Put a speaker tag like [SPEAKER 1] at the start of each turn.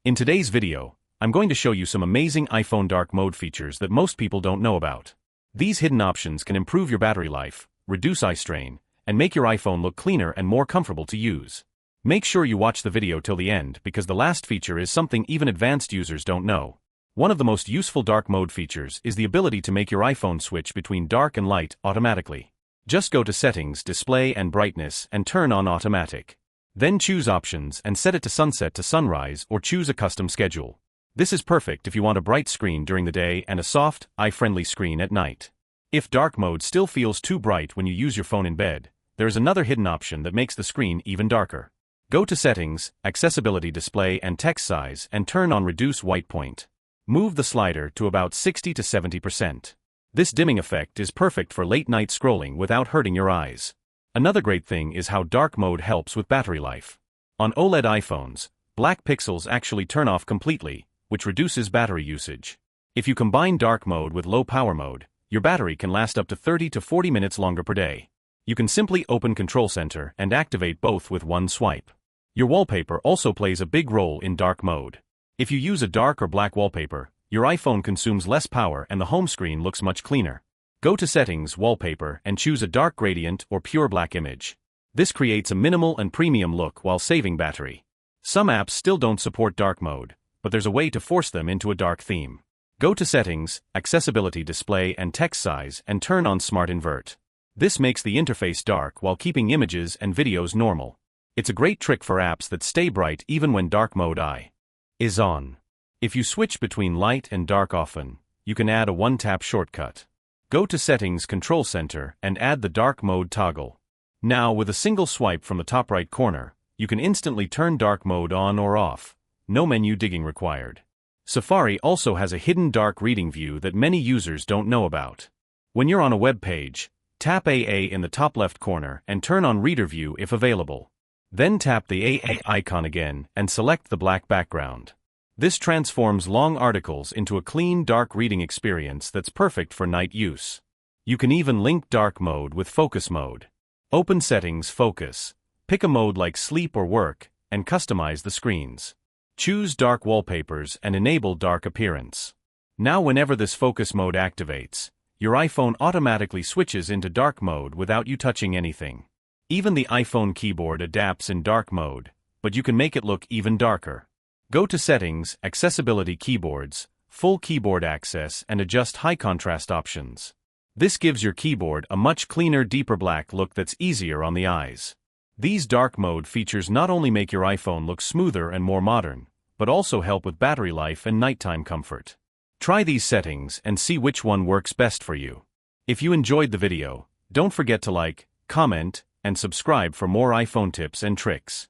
[SPEAKER 1] In today's video, I'm going to show you some amazing iPhone dark mode features that most people don't know about. These hidden options can improve your battery life, reduce eye strain, and make your iPhone look cleaner and more comfortable to use. Make sure you watch the video till the end because the last feature is something even advanced users don't know. One of the most useful dark mode features is the ability to make your iPhone switch between dark and light automatically. Just go to Settings, Display and Brightness and turn on Automatic. Then choose Options and set it to sunset to sunrise or choose a custom schedule. This is perfect if you want a bright screen during the day and a soft, eye-friendly screen at night. If dark mode still feels too bright when you use your phone in bed, there is another hidden option that makes the screen even darker. Go to Settings, Accessibility Display and Text Size and turn on Reduce White Point. Move the slider to about 60 to 70%. This dimming effect is perfect for late-night scrolling without hurting your eyes. Another great thing is how dark mode helps with battery life. On OLED iPhones, black pixels actually turn off completely, which reduces battery usage. If you combine dark mode with low power mode, your battery can last up to 30 to 40 minutes longer per day. You can simply open Control Center and activate both with one swipe. Your wallpaper also plays a big role in dark mode. If you use a dark or black wallpaper, your iPhone consumes less power and the home screen looks much cleaner. Go to Settings, Wallpaper and choose a dark gradient or pure black image. This creates a minimal and premium look while saving battery. Some apps still don't support dark mode, but there's a way to force them into a dark theme. Go to Settings, Accessibility Display and Text Size and turn on Smart Invert. This makes the interface dark while keeping images and videos normal. It's a great trick for apps that stay bright even when dark mode is on. If you switch between light and dark often, you can add a one-tap shortcut. Go to Settings, Control Center and add the dark mode toggle. Now with a single swipe from the top right corner, you can instantly turn dark mode on or off. No menu digging required. Safari also has a hidden dark reading view that many users don't know about. When you're on a web page, tap AA in the top left corner and turn on Reader View if available. Then tap the AA icon again and select the black background. This transforms long articles into a clean dark reading experience that's perfect for night use. You can even link dark mode with focus mode. Open Settings, Focus. Pick a mode like Sleep or Work, and customize the screens. Choose dark wallpapers and enable dark appearance. Now whenever this focus mode activates, your iPhone automatically switches into dark mode without you touching anything. Even the iPhone keyboard adapts in dark mode, but you can make it look even darker. Go to Settings, Accessibility Keyboards, Full Keyboard Access and adjust high contrast options. This gives your keyboard a much cleaner, deeper black look that's easier on the eyes. These dark mode features not only make your iPhone look smoother and more modern, but also help with battery life and nighttime comfort. Try these settings and see which one works best for you. If you enjoyed the video, don't forget to like, comment, and subscribe for more iPhone tips and tricks.